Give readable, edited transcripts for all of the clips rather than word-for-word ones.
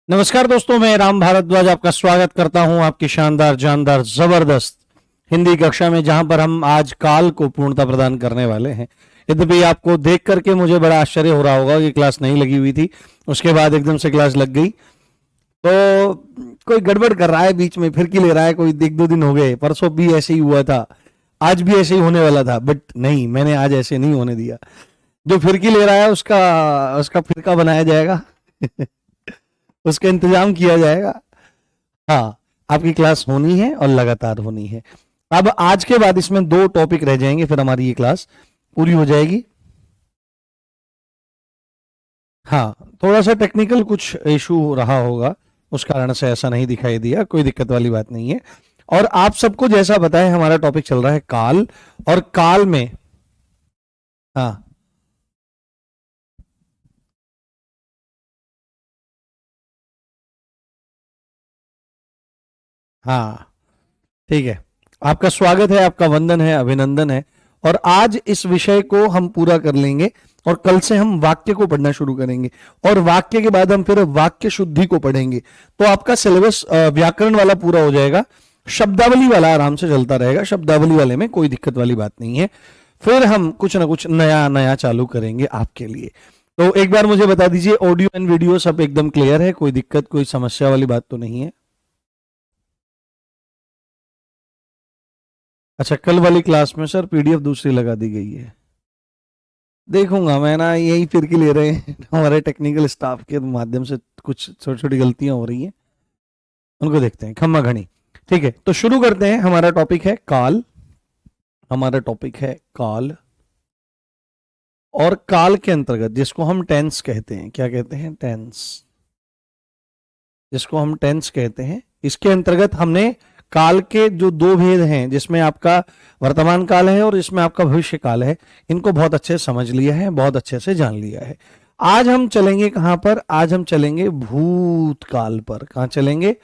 नमस्कार दोस्तों, मैं राम भारद्वाज आपका स्वागत करता हूं आपकी शानदार जानदार जबरदस्त हिंदी कक्षा में, जहां पर हम आज काल को पूर्णता प्रदान करने वाले हैं। यद्यपि आपको देख करके मुझे बड़ा आश्चर्य हो रहा होगा कि क्लास नहीं लगी हुई थी, उसके बाद एकदम से क्लास लग गई, तो कोई गड़बड़ कर रहा है, बीच में फिरकी ले रहा है। कोई एक दो दिन हो गए, परसों भी ऐसे ही हुआ था, आज भी ऐसे ही होने वाला था, बट नहीं, मैंने आज ऐसे नहीं होने दिया। जो फिरकी ले रहा है उसका उसका फिरका बनाया जाएगा उसका इंतजाम किया जाएगा। हाँ, आपकी क्लास होनी है और लगातार होनी है। अब आज के बाद इसमें 2 टॉपिक रह जाएंगे, फिर हमारी ये क्लास पूरी हो जाएगी। हाँ, थोड़ा सा टेक्निकल कुछ इशू रहा होगा, उस कारण से ऐसा नहीं दिखाई दिया, कोई दिक्कत वाली बात नहीं है। और आप सबको जैसा बताएं, हमारा टॉपिक चल रहा है काल, और काल में हाँ हाँ ठीक है, आपका स्वागत है, आपका वंदन है, अभिनंदन है। और आज इस विषय को हम पूरा कर लेंगे और कल से हम वाक्य को पढ़ना शुरू करेंगे, और वाक्य के बाद हम फिर वाक्य शुद्धि को पढ़ेंगे। तो आपका सिलेबस व्याकरण वाला पूरा हो जाएगा, शब्दावली वाला आराम से चलता रहेगा। शब्दावली वाले में कोई दिक्कत वाली बात नहीं है। फिर हम कुछ ना कुछ नया नया चालू करेंगे आपके लिए। तो एक बार मुझे बता दीजिए, ऑडियो एंड वीडियो सब एकदम क्लियर है? कोई दिक्कत, कोई समस्या वाली बात तो नहीं है? अच्छा, कल वाली क्लास में सर पीडीएफ दूसरी लगा दी गई है। देखूंगा मैं ना, यही फिरकी ले रहे हैं हमारे टेक्निकल स्टाफ के माध्यम से, कुछ छोटी छोटी गलतियां हो रही हैं, उनको देखते हैं, खम्मा घनी। ठीक है, तो शुरू करते हैं। हमारा टॉपिक है काल, हमारा टॉपिक है काल। और काल के अंतर्गत जिसको हम टेंस कहते हैं, क्या कहते हैं? टेंस। जिसको हम टेंस कहते हैं, इसके अंतर्गत हमने काल के जो 2 भेद हैं, जिसमें आपका वर्तमान काल है और इसमें आपका भविष्य काल है, इनको बहुत अच्छे से समझ लिया है, बहुत अच्छे से जान लिया है। आज हम चलेंगे कहां पर? आज हम चलेंगे भूतकाल पर। कहां चलेंगे?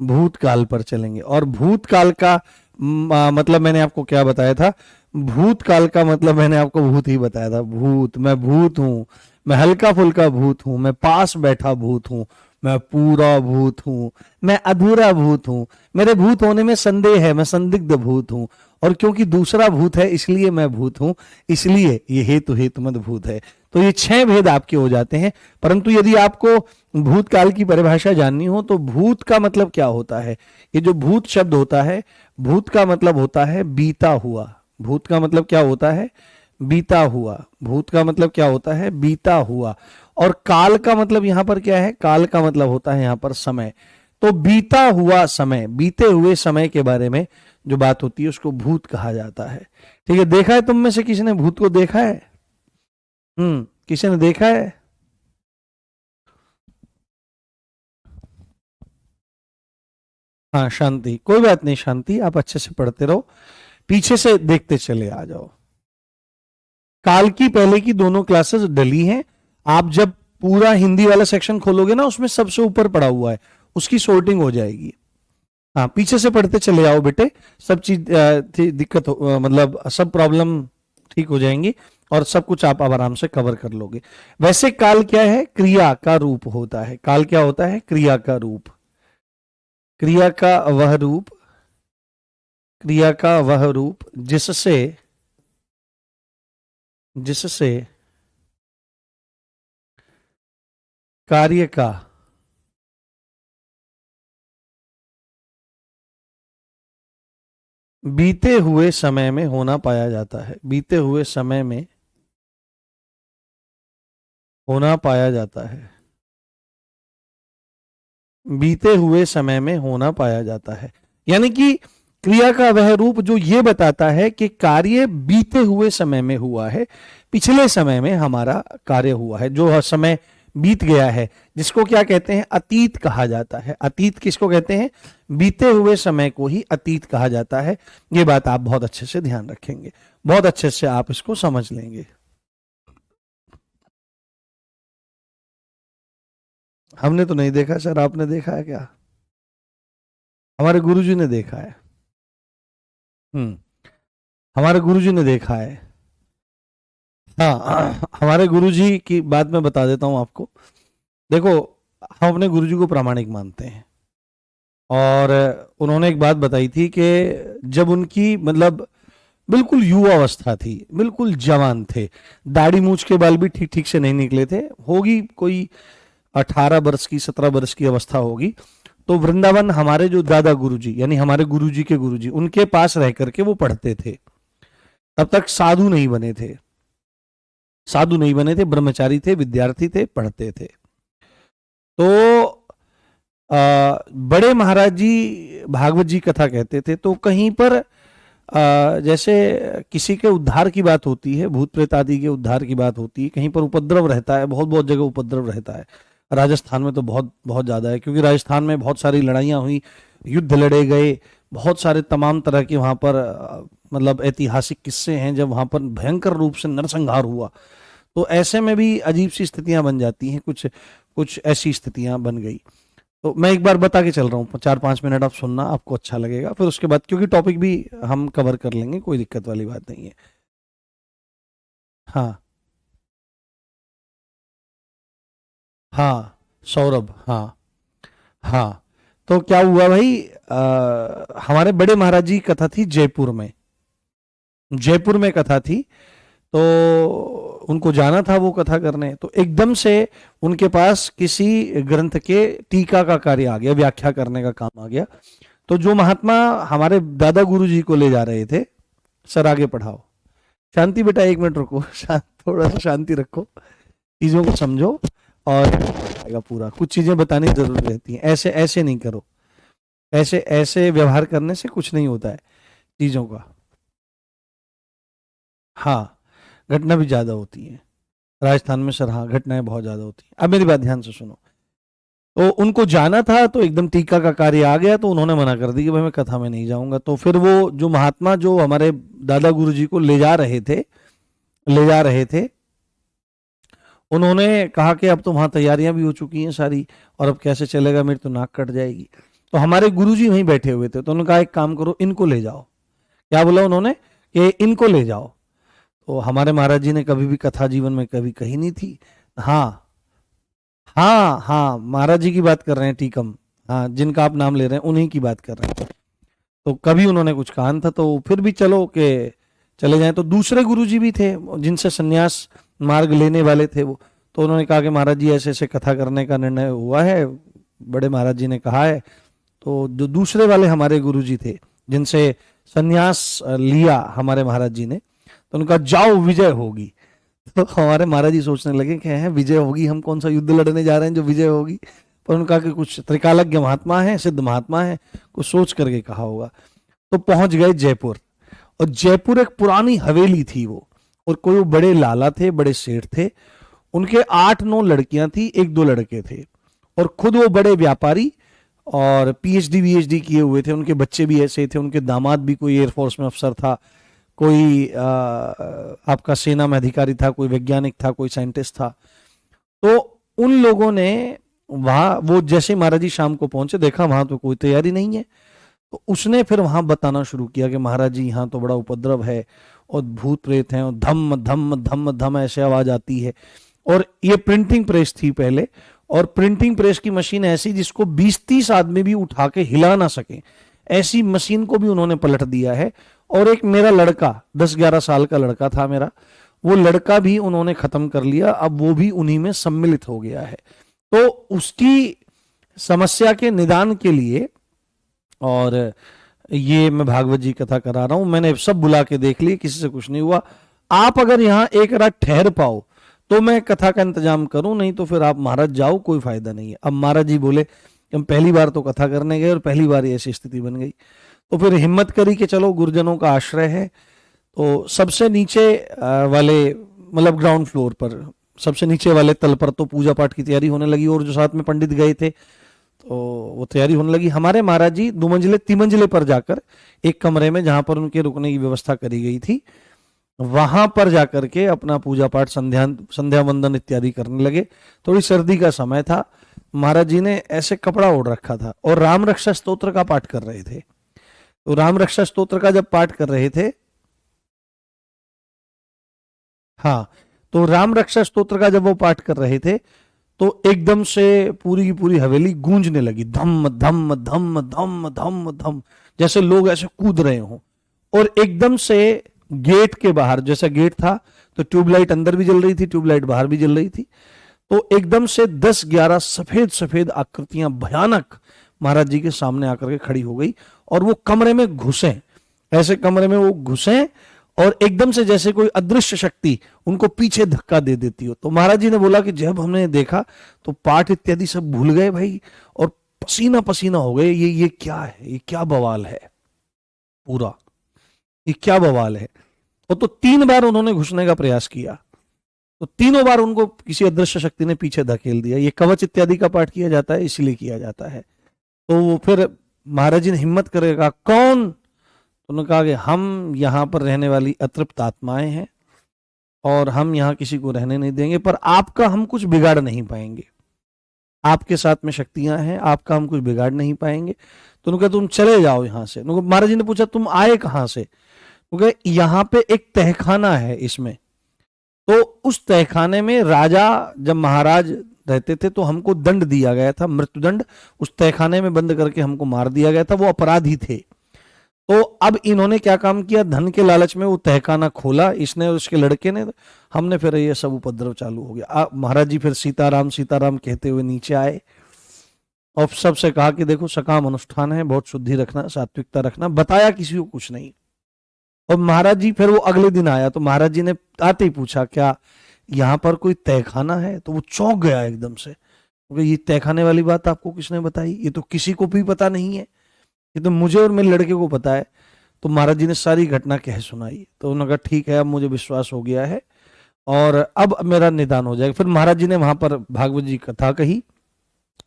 भूतकाल पर चलेंगे। और भूतकाल का मतलब मैंने आपको क्या बताया था? भूतकाल का मतलब मैंने आपको भूत ही बताया था। भूत, मैं भूत हूं, मैं हल्का फुल्का भूत हूं, मैं पास बैठा भूत हूं, मैं पूरा भूत हूं, मैं अधूरा भूत हूं, मेरे भूत होने में संदेह है, मैं संदिग्ध भूत हूं, और क्योंकि दूसरा भूत है इसलिए मैं भूत हूं, इसलिए ये हेतु हेतुमद भूत है। तो ये 6 भेद आपके हो जाते हैं। परंतु यदि आपको भूतकाल की परिभाषा जाननी हो तो भूत का मतलब क्या होता है? ये जो भूत शब्द होता है, भूत का मतलब होता है बीता हुआ। भूत का मतलब क्या होता है? बीता हुआ। भूत का मतलब क्या होता है? बीता हुआ। और काल का मतलब यहां पर क्या है? काल का मतलब होता है यहां पर समय। तो बीता हुआ समय, बीते हुए समय के बारे में जो बात होती है उसको भूत कहा जाता है। ठीक है, देखा है तुम में से किसी ने भूत को देखा है? किसी ने देखा है? हाँ, शांति, कोई बात नहीं, शांति, आप अच्छे से पढ़ते रहो, पीछे से देखते चले आ जाओ। काल की पहले की दोनों क्लासेस डली हैं। आप जब पूरा हिंदी वाला सेक्शन खोलोगे ना, उसमें सबसे ऊपर पड़ा हुआ है, उसकी सोर्टिंग हो जाएगी। हाँ, पीछे से पढ़ते चले आओ बेटे, सब चीज दिक्कत मतलब सब प्रॉब्लम ठीक हो जाएंगी, और सब कुछ आप आराम से कवर कर लोगे। वैसे काल क्या है? क्रिया का रूप होता है। काल क्या होता है? क्रिया का रूप। क्रिया का वह रूप, क्रिया का वह रूप जिससे जिससे कार्य का बीते हुए समय में होना पाया जाता है। बीते हुए समय में होना पाया जाता है। बीते हुए समय में होना पाया जाता है, यानी कि क्रिया का वह रूप जो ये बताता है कि कार्य बीते हुए समय में हुआ है, पिछले समय में हमारा कार्य हुआ है, जो समय बीत गया है, जिसको क्या कहते हैं? अतीत कहा जाता है। अतीत किसको कहते हैं? बीते हुए समय को ही अतीत कहा जाता है। ये बात आप बहुत अच्छे से ध्यान रखेंगे, बहुत अच्छे से आप इसको समझ लेंगे। हमने तो नहीं देखा सर, आपने देखा है क्या? हमारे गुरुजी ने देखा है। हम्म, हमारे गुरुजी ने देखा है। हाँ, हमारे गुरुजी की बात मैं बता देता हूँ आपको। देखो, हम अपने गुरुजी को प्रामाणिक मानते हैं, और उन्होंने एक बात बताई थी कि जब उनकी मतलब बिल्कुल युवा अवस्था थी, बिल्कुल जवान थे, दाढ़ी मूछ के बाल भी ठीक ठीक से नहीं निकले थे, होगी कोई 18 वर्ष की 17 वर्ष की अवस्था होगी, तो वृंदावन हमारे जो दादा गुरुजी यानी हमारे गुरुजी के गुरुजी उनके पास रह करके वो पढ़ते थे। तब तक साधु नहीं बने थे, साधु नहीं बने थे, ब्रह्मचारी थे, विद्यार्थी थे, पढ़ते थे। तो बड़े महाराज जी भागवत जी कथा कहते थे, तो कहीं पर जैसे किसी के उद्धार की बात होती है, भूत प्रेत आदि के उद्धार की बात होती है, कहीं पर उपद्रव रहता है, बहुत बहुत जगह उपद्रव रहता है। राजस्थान में तो बहुत बहुत ज़्यादा है, क्योंकि राजस्थान में बहुत सारी लड़ाइयाँ हुई, युद्ध लड़े गए, बहुत सारे तमाम तरह के वहाँ पर मतलब ऐतिहासिक किस्से हैं जब वहाँ पर भयंकर रूप से नरसंहार हुआ। तो ऐसे में भी अजीब सी स्थितियां बन जाती हैं, कुछ कुछ ऐसी स्थितियां बन गई। तो मैं एक बार बता के चल रहा हूँ, 4-5 मिनट आप सुनना, आपको अच्छा लगेगा, फिर उसके बाद क्योंकि टॉपिक भी हम कवर कर लेंगे, कोई दिक्कत वाली बात नहीं है। हाँ हाँ, सौरभ, हाँ हाँ। तो क्या हुआ भाई, हमारे बड़े महाराज जी की कथा थी जयपुर में, जयपुर में कथा थी, तो उनको जाना था वो कथा करने, तो एकदम से उनके पास किसी ग्रंथ के टीका का कार्य आ गया, व्याख्या करने का काम आ गया। तो जो महात्मा हमारे दादा गुरु जी को ले जा रहे थे, सर आगे पढ़ाओ, शांति बेटा, 1 मिनट रुको, थोड़ा सा शांति रखो, चीजों को समझो, और आएगा पूरा। कुछ चीजें बतानी जरूरी रहती हैं, ऐसे ऐसे नहीं करो, ऐसे ऐसे व्यवहार करने से कुछ नहीं होता है चीजों का। हाँ, घटना भी ज्यादा होती है राजस्थान में सर, हाँ घटनाएं बहुत ज्यादा होती हैं। अब मेरी बात ध्यान से सुनो। तो उनको जाना था, तो एकदम टीका का कार्य आ गया, तो उन्होंने मना कर दी कि भाई मैं कथा में नहीं जाऊंगा। तो फिर वो जो महात्मा जो हमारे दादा गुरु जी को ले जा रहे थे, उन्होंने कहा कि अब तो वहां तैयारियां भी हो चुकी हैं सारी, और अब कैसे चलेगा, मेरी तो नाक कट जाएगी। तो हमारे गुरु जी वहीं बैठे हुए थे, तो उन्होंने कहा एक काम करो, इनको ले जाओ। क्या बोला उन्होंने कि इनको ले जाओ। तो हमारे महाराज जी ने कभी भी कथा जीवन में कभी कही नहीं थी। हाँ हाँ हाँ, महाराज जी की बात कर रहे हैं, टीकम, हाँ जिनका आप नाम ले रहे हैं उन्हीं की बात कर रहे हैं। तो कभी उन्होंने कुछ कहा था, तो फिर भी चलो के चले जाएं। तो दूसरे गुरुजी भी थे जिनसे सन्यास मार्ग लेने वाले थे वो, तो उन्होंने कहा कि महाराज जी ऐसे ऐसे कथा करने का निर्णय हुआ है, बड़े महाराज जी ने कहा है। तो जो दूसरे वाले हमारे गुरुजी थे जिनसे सन्यास लिया हमारे महाराज जी ने, तो उनका जाओ विजय होगी। तो हमारे महाराज जी सोचने लगे कि है विजय होगी, हम कौन सा युद्ध लड़ने जा रहे हैं जो विजय होगी। पर उनका कि कुछ त्रिकालज्ञ महात्मा है, सिद्ध महात्मा है, कुछ सोच करके कहा होगा। तो पहुंच गए जयपुर, और जयपुर एक पुरानी हवेली थी वो, और कोई वो बड़े लाला थे, बड़े सेठ थे, उनके 8-9 लड़कियां थी, 1-2 लड़के थे, और खुद वो बड़े व्यापारी और पीएचडी वीएचडी किए हुए थे। उनके बच्चे भी ऐसे थे, उनके दामाद भी कोई एयरफोर्स में अफसर था, कोई आपका सेना में अधिकारी था, कोई वैज्ञानिक था, कोई साइंटिस्ट था। तो उन लोगों ने वहां, वो जैसे महाराज जी शाम को पहुंचे, देखा वहां तो कोई तैयारी नहीं है, तो उसने फिर वहां बताना शुरू किया कि महाराज जी यहाँ तो बड़ा उपद्रव है, और भूत प्रेत हैं, और धम धम धम धम ऐसे आवाज आती है। और ये प्रिंटिंग प्रेस थी पहले, और प्रिंटिंग प्रेस की मशीन ऐसी जिसको 20-30 आदमी भी उठा के हिला ना सके, ऐसी मशीन को भी उन्होंने पलट दिया है। और एक मेरा लड़का 10-11 साल का लड़का था मेरा, वो लड़का भी उन्होंने खत्म कर लिया, अब वो भी उन्हीं में सम्मिलित हो गया है। तो उसकी समस्या के निदान के लिए, और ये मैं भागवत जी कथा करा रहा हूं, मैंने सब बुला के देख ली, किसी से कुछ नहीं हुआ। आप अगर यहां एक रात ठहर पाओ तो मैं कथा का इंतजाम करूं, नहीं तो फिर आप महाराज जाओ, कोई फायदा नहीं है। अब महाराज जी बोले हम पहली बार तो कथा करने गए और पहली बार ऐसी स्थिति बन गई, तो फिर हिम्मत करी कि चलो गुरुजनों का आश्रय है। तो सबसे नीचे वाले मतलब ग्राउंड फ्लोर पर, सबसे नीचे वाले तल पर तो पूजा पाठ की तैयारी होने लगी, और जो साथ में पंडित गए थे तो वो तैयारी होने लगी। हमारे महाराज जी 2 मंजिले 3 मंजिले पर जाकर एक कमरे में, जहां पर उनके रुकने की व्यवस्था करी गई थी, वहां पर जाकर के अपना पूजा पाठ, संध्या वंदन इत्यादि करने लगे। थोड़ी सर्दी का समय था, महाराज जी ने ऐसे कपड़ा ओढ़ रखा था और राम रक्षा स्तोत्र का पाठ कर रहे थे। तो राम रक्षा स्तोत्र का जब पाठ कर रहे थे, हाँ, तो राम रक्षा स्तोत्र का जब वो पाठ कर रहे थे, तो एकदम से पूरी की पूरी हवेली गूंजने लगी, धम धम धम धम धम धम, जैसे लोग ऐसे कूद रहे हों। और एकदम से गेट के बाहर, जैसा गेट था तो ट्यूबलाइट अंदर भी जल रही थी, ट्यूबलाइट बाहर भी जल रही थी, तो एकदम से 10-11 सफेद सफेद आकृतियां भयानक महाराज जी के सामने आकर के खड़ी हो गई। और वो कमरे में घुसे, ऐसे कमरे में वो घुसे, और एकदम से जैसे कोई अदृश्य शक्ति उनको पीछे धक्का दे देती हो। तो महाराज जी ने बोला कि जब हमने देखा तो पाठ इत्यादि सब भूल गए भाई, और पसीना पसीना हो गए। ये क्या है, ये क्या बवाल है पूरा, ये क्या बवाल है। तो 3 बार उन्होंने घुसने का प्रयास किया, तो तीनों बार उनको किसी अदृश्य शक्ति ने पीछे धकेल दिया। ये कवच इत्यादि का पाठ किया जाता है, इसीलिए किया जाता है। तो वो फिर महाराज जी ने हिम्मत करेगा, कौन? तो उन्होंने कहा कि हम यहाँ पर रहने वाली अतृप्त आत्माएं हैं और हम यहाँ किसी को रहने नहीं देंगे, पर आपका हम कुछ बिगाड़ नहीं पाएंगे, आपके साथ में शक्तियां हैं, आपका हम कुछ बिगाड़ नहीं पाएंगे। तो उन्होंने कहा तुम चले जाओ यहाँ से। महाराज जी ने पूछा तुम आए कहाँ से? क्योंकि यहाँ पे एक तहखाना है इसमें, तो उस तहखाने में राजा जब महाराज रहते थे तो हमको दंड दिया गया था, मृत्युदंड। उस तहखाने में बंद करके हमको मार दिया गया था, वो अपराधी थे। तो अब इन्होंने क्या काम किया, धन के लालच में वो तहखाना खोला इसने और उसके लड़के ने, हमने फिर ये सब उपद्रव चालू हो गया। महाराज जी फिर सीताराम सीताराम कहते हुए नीचे आए और सबसे कहा कि देखो सकाम अनुष्ठान है, बहुत शुद्धि रखना, सात्विकता रखना, बताया किसी को कुछ नहीं। और महाराज जी फिर वो अगले दिन आया, तो महाराज जी ने आते ही पूछा क्या यहाँ पर कोई तहखाना है? तो वो चौंक गया एकदम से, क्योंकि ये तहखाने वाली बात आपको किसने बताई? ये तो किसी को भी पता नहीं है, ये तो मुझे और मेरे लड़के को पता है। तो महाराज जी ने सारी घटना कह सुनाई। तो उन्होंने कहा ठीक है, अब मुझे विश्वास हो गया है और अब मेरा निदान हो जाएगा। फिर महाराज जी ने वहां पर भागवत जी कथा कही,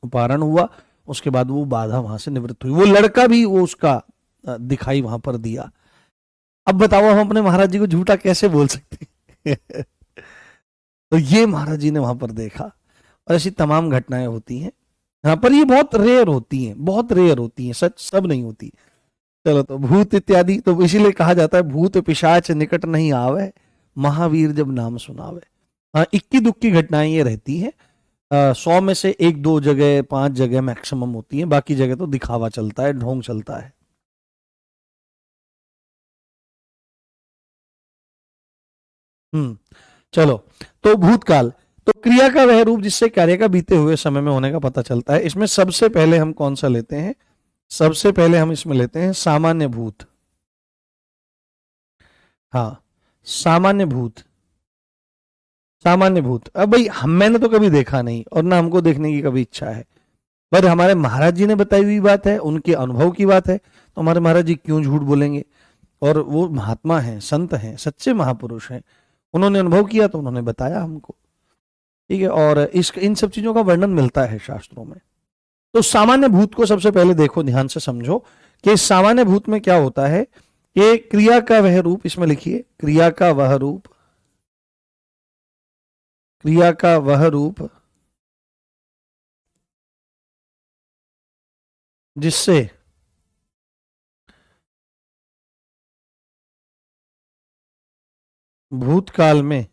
उपहारण हुआ, उसके बाद वो बाधा वहां से निवृत्त हुई। वो लड़का भी वो उसका दिखाई वहां पर दिया। अब बताओ हम अपने महाराज जी को झूठा कैसे बोल सकते तो ये महाराज जी ने वहां पर देखा, और ऐसी तमाम घटनाएं होती हैं यहाँ पर। ये बहुत रेयर होती हैं, बहुत रेयर होती हैं, सच सब नहीं होती। चलो, तो भूत इत्यादि, तो इसीलिए कहा जाता है भूत पिशाच निकट नहीं आवे, महावीर जब नाम सुनावे। हाँ, इक्की दुक्की घटनाएं ये रहती हैं, 100 में से 1-2 जगह 5 जगह मैक्सिमम होती हैं, बाकी जगह तो दिखावा चलता है, ढोंग चलता है। चलो, तो भूतकाल, तो क्रिया का वह रूप जिससे कार्य का बीते हुए समय में होने का पता चलता है। इसमें सबसे पहले हम कौन सा लेते हैं? सबसे पहले हम इसमें लेते हैं सामान्य भूत। हाँ, सामान्य भूत, सामान्य भूत। अब भाई मैंने तो कभी देखा नहीं और ना हमको देखने की कभी इच्छा है, पर हमारे महाराज जी ने बताई हुई बात है, उनके अनुभव की बात है, तो हमारे महाराज जी क्यों झूठ बोलेंगे? और वो महात्मा हैं, संत हैं, सच्चे महापुरुष हैं, उन्होंने अनुभव किया तो उन्होंने बताया हमको, ठीक है। और इन सब चीजों का वर्णन मिलता है शास्त्रों में। तो सामान्य भूत को सबसे पहले देखो, ध्यान से समझो कि सामान्य भूत में क्या होता है कि क्रिया का वह रूप, इसमें लिखिए क्रिया का वह रूप, क्रिया का वह रूप जिससे भूतकाल में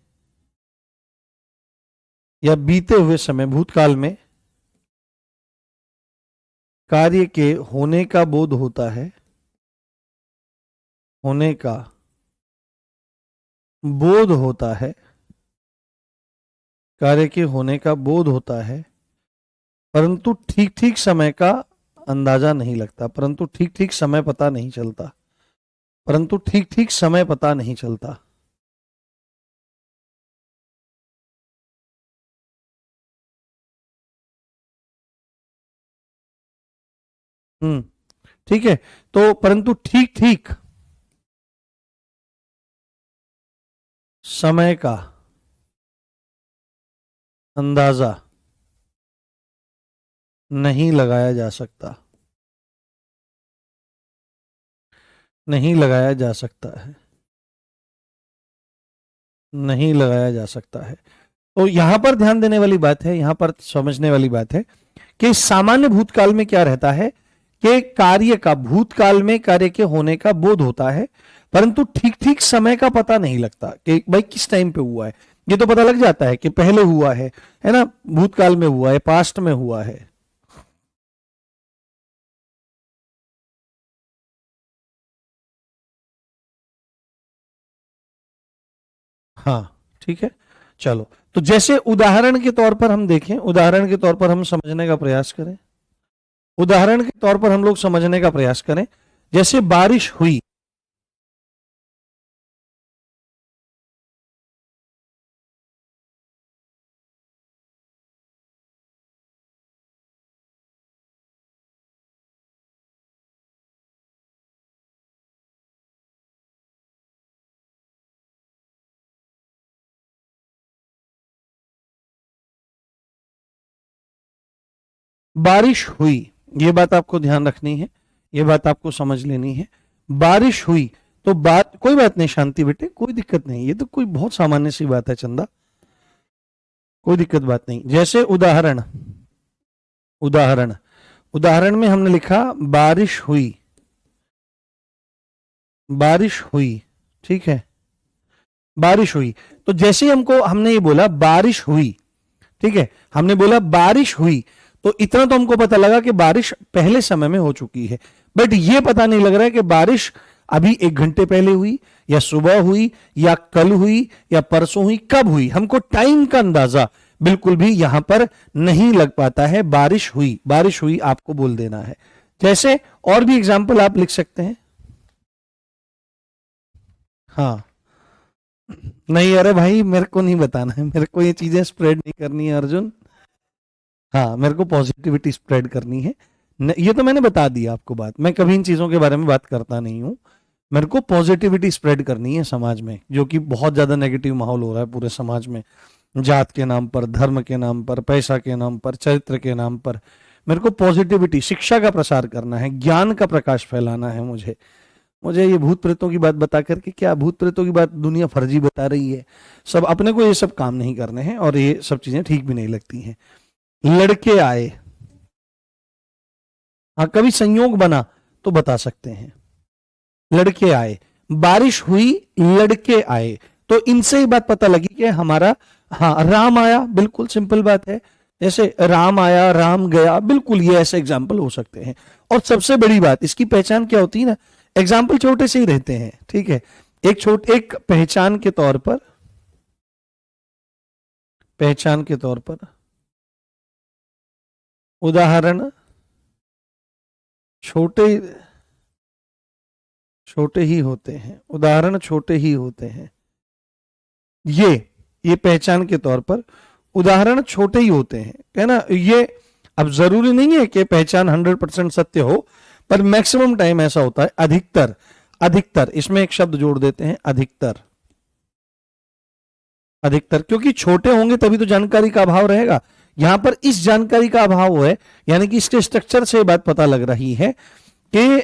या बीते हुए समय, भूतकाल में कार्य के होने का बोध होता है, होने का बोध होता है, कार्य के होने का बोध होता है, परंतु ठीक ठीक समय का अंदाजा नहीं लगता, परंतु ठीक ठीक समय पता नहीं चलता, परंतु ठीक ठीक समय पता नहीं चलता। ठीक है, तो परंतु ठीक ठीक समय का अंदाजा नहीं लगाया जा सकता, नहीं लगाया जा सकता है, नहीं लगाया जा सकता है। तो यहां पर ध्यान देने वाली बात है, यहां पर समझने वाली बात है कि सामान्य भूतकाल में क्या रहता है कि कार्य का, भूतकाल में कार्य के होने का बोध होता है, परंतु ठीक ठीक समय का पता नहीं लगता कि भाई किस टाइम पे हुआ है। ये तो पता लग जाता है कि पहले हुआ है ना, भूतकाल में हुआ है, पास्ट में हुआ है। हाँ ठीक है, चलो। तो जैसे उदाहरण के तौर पर हम देखें, उदाहरण के तौर पर हम समझने का प्रयास करें, उदाहरण के तौर पर हम लोग समझने का प्रयास करें। जैसे बारिश हुई, बारिश हुई, ये बात आपको ध्यान रखनी है, ये बात आपको समझ लेनी है। बारिश हुई तो बात, कोई बात नहीं शांति बेटे, कोई दिक्कत नहीं, ये तो कोई बहुत सामान्य सी बात है चंदा, कोई दिक्कत बात नहीं। जैसे उदाहरण, उदाहरण, उदाहरण में हमने लिखा बारिश हुई, बारिश हुई, ठीक है, बारिश हुई। तो जैसे हमको, हमने ये बोला बारिश हुई, ठीक है, हमने बोला बारिश हुई, तो इतना तो हमको पता लगा कि बारिश पहले समय में हो चुकी है, बट ये पता नहीं लग रहा है कि बारिश अभी 1 घंटे पहले हुई, या सुबह हुई, या कल हुई, या परसों हुई, कब हुई, हमको टाइम का अंदाजा बिल्कुल भी यहां पर नहीं लग पाता है। बारिश हुई, बारिश हुई आपको बोल देना है। जैसे और भी एग्जाम्पल आप लिख सकते हैं। हाँ, नहीं अरे भाई मेरे को नहीं बताना है, मेरे को ये चीजें स्प्रेड नहीं करनी है अर्जुन। हाँ, मेरे को पॉजिटिविटी स्प्रेड करनी है। ये तो मैंने बता दिया आपको बात, मैं कभी इन चीजों के बारे में बात करता नहीं हूं। मेरे को पॉजिटिविटी स्प्रेड करनी है समाज में, जो कि बहुत ज्यादा नेगेटिव माहौल हो रहा है पूरे समाज में, जात के नाम पर, धर्म के नाम पर, पैसा के नाम पर, चरित्र के नाम पर। मेरे को पॉजिटिविटी, शिक्षा का प्रसार करना है, ज्ञान का प्रकाश फैलाना है। मुझे मुझे ये भूत प्रेतों की बात बता करके, क्या भूत प्रेतों की बात दुनिया फर्जी बता रही है, सब अपने को ये सब काम नहीं करने हैं, और ये सब चीजें ठीक भी नहीं लगती हैं। लड़के आए, हाँ कभी संयोग बना तो बता सकते हैं। लड़के आए, बारिश हुई, लड़के आए, तो इनसे ही बात पता लगी कि हमारा, हाँ राम आया, बिल्कुल सिंपल बात है। जैसे राम आया, राम गया, बिल्कुल ये ऐसे एग्जाम्पल हो सकते हैं। और सबसे बड़ी बात, इसकी पहचान क्या होती है ना, एग्जाम्पल छोटे से ही रहते हैं, ठीक है। एक पहचान के तौर पर, पहचान के तौर पर उदाहरण छोटे, छोटे ही होते हैं, उदाहरण छोटे ही होते हैं। ये पहचान के तौर पर उदाहरण छोटे ही होते हैं, है ना। ये अब जरूरी नहीं है कि पहचान 100% सत्य हो, पर मैक्सिमम टाइम ऐसा होता है, अधिकतर, अधिकतर, इसमें एक शब्द जोड़ देते हैं, अधिकतर, अधिकतर, क्योंकि छोटे होंगे तभी तो जानकारी का अभाव रहेगा। यहां पर इस जानकारी का अभाव है, यानी कि इसके स्ट्रक्चर से बात पता लग रही है कि,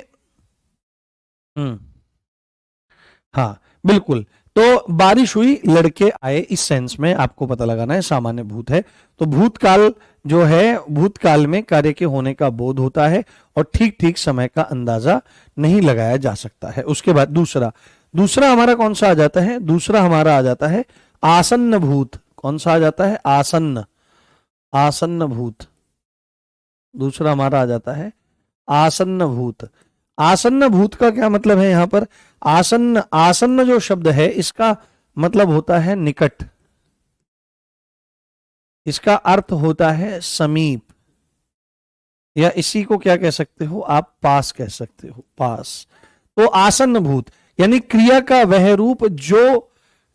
हाँ बिल्कुल। तो बारिश हुई, लड़के आए, इस सेंस में आपको पता लगाना है, सामान्य भूत है। तो भूतकाल जो है, भूतकाल में कार्य के होने का बोध होता है, और ठीक ठीक समय का अंदाजा नहीं लगाया जा सकता है। उसके बाद दूसरा, दूसरा हमारा कौन सा आ जाता है, दूसरा हमारा आ जाता है आसन्न भूत। कौन सा आ जाता है, आसन्न, आसन्न भूत। दूसरा हमारा आ जाता है आसन्न भूत। आसन्न भूत का क्या मतलब है यहां पर, आसन्न, आसन्न जो शब्द है इसका मतलब होता है निकट, इसका अर्थ होता है समीप, या इसी को क्या कह सकते हो आप, पास कह सकते हो, पास। तो आसन्न भूत यानी क्रिया का वह रूप जो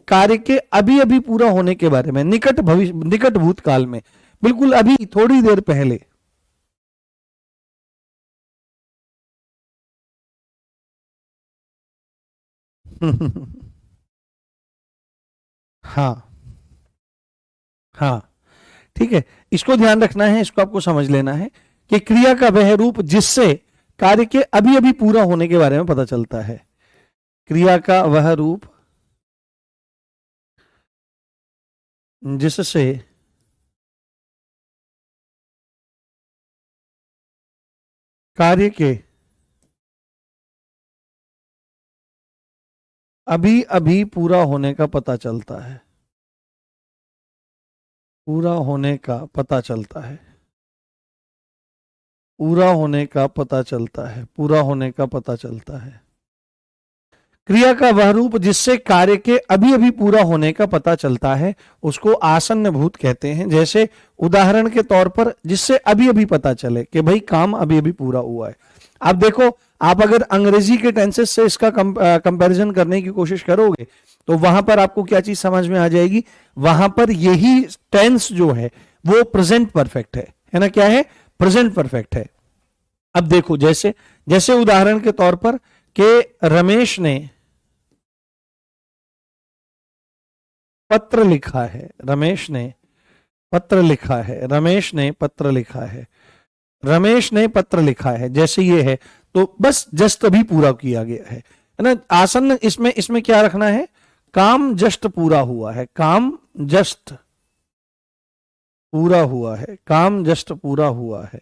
कार्य के अभी अभी पूरा होने के बारे में, निकट भविष्य, निकट भूतकाल में, बिल्कुल अभी थोड़ी देर पहले। हाँ, हाँ ठीक है, इसको ध्यान रखना है, इसको आपको समझ लेना है कि क्रिया का वह रूप जिससे कार्य के अभी अभी पूरा होने के बारे में पता चलता है। क्रिया का वह रूप जिससे कार्य के अभी अभी पूरा होने का पता चलता है। पूरा होने का पता चलता है, पूरा होने का पता चलता है, पूरा होने का पता चलता है। क्रिया का वह रूप जिससे कार्य के अभी अभी पूरा होने का पता चलता है उसको आसन्न भूत कहते हैं। जैसे उदाहरण के तौर पर जिससे अभी अभी पता चले कि भाई काम अभी अभी पूरा हुआ है। आप देखो, आप अगर अंग्रेजी के टेंसेस से इसका कंपैरिजन करने की कोशिश करोगे तो वहां पर आपको क्या चीज समझ में आ जाएगी, वहां पर यही टेंस जो है वो प्रेजेंट परफेक्ट है ना, क्या है, प्रेजेंट परफेक्ट है। अब देखो, जैसे जैसे उदाहरण के तौर पर कि रमेश ने पत्र लिखा है, रमेश ने पत्र लिखा है, रमेश ने पत्र लिखा है, रमेश ने पत्र लिखा है, जैसे ये है तो बस जस्ट अभी पूरा किया गया है ना। आसन्न इसमें इसमें क्या रखना है, काम जस्ट पूरा हुआ है, काम जस्ट पूरा हुआ है, काम जस्ट पूरा हुआ है,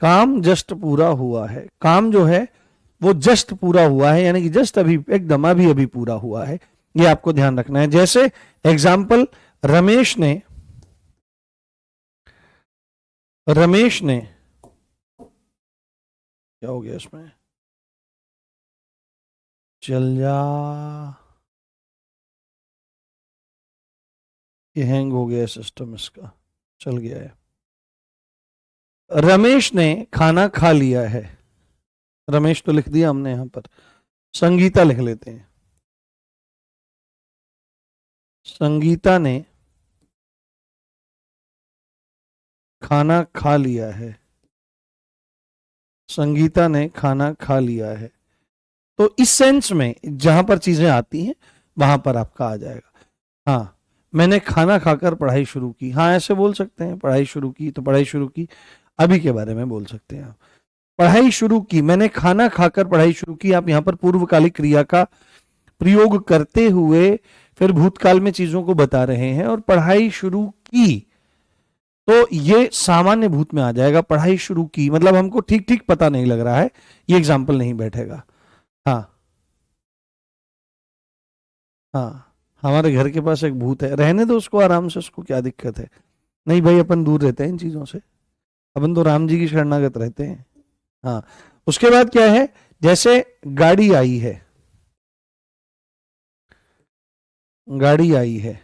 काम जस्ट पूरा हुआ है, काम जो है वो जस्ट पूरा हुआ है, यानी कि जस्ट अभी एकदम अभी अभी पूरा हुआ है, ये आपको ध्यान रखना है। जैसे एग्जाम्पल, रमेश ने रमेश ने क्या हो गया इसमें, चल जा, ये हैंग हो गया सिस्टम इसका, चल गया है। रमेश ने खाना खा लिया है, रमेश तो लिख दिया हमने यहां पर, संगीता लिख लेते हैं, संगीता ने खाना खा लिया है, संगीता ने खाना खा लिया है। तो इस सेंस में जहां पर चीजें आती हैं वहां पर आपका आ जाएगा। हाँ, मैंने खाना खाकर पढ़ाई शुरू की, हाँ ऐसे बोल सकते हैं, पढ़ाई शुरू की तो पढ़ाई शुरू की अभी के बारे में बोल सकते हैं आप। पढ़ाई शुरू की, मैंने खाना खाकर पढ़ाई शुरू की, आप यहां पर पूर्वकालिक क्रिया का प्रयोग करते हुए फिर भूतकाल में चीजों को बता रहे हैं। और पढ़ाई शुरू की तो ये सामान्य भूत में आ जाएगा, पढ़ाई शुरू की मतलब हमको ठीक ठीक पता नहीं लग रहा है, ये एग्जाम्पल नहीं बैठेगा। हाँ हाँ, हमारे घर के पास एक भूत है, रहने दो उसको आराम से, उसको क्या दिक्कत है। नहीं भाई, अपन दूर रहते हैं इन चीजों से, अपन तो राम जी की शरणागत रहते हैं। हाँ, उसके बाद क्या है, जैसे गाड़ी आई है, गाड़ी आई है,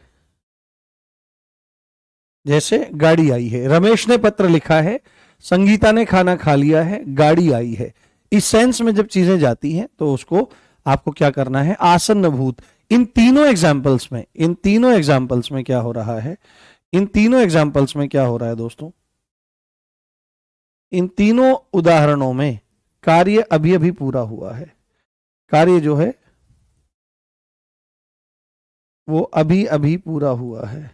जैसे गाड़ी आई है, रमेश ने पत्र लिखा है, संगीता ने खाना खा लिया है, गाड़ी आई है। इस सेंस में जब चीजें जाती हैं तो उसको आपको क्या करना है, आसन्न भूत। इन तीनों एग्जाम्पल्स में, इन तीनों एग्जाम्पल्स में क्या हो रहा है, इन तीनों एग्जाम्पल्स में क्या हो रहा है दोस्तों, इन तीनों उदाहरणों में कार्य अभी अभी पूरा हुआ है, कार्य जो है वो अभी अभी पूरा हुआ है,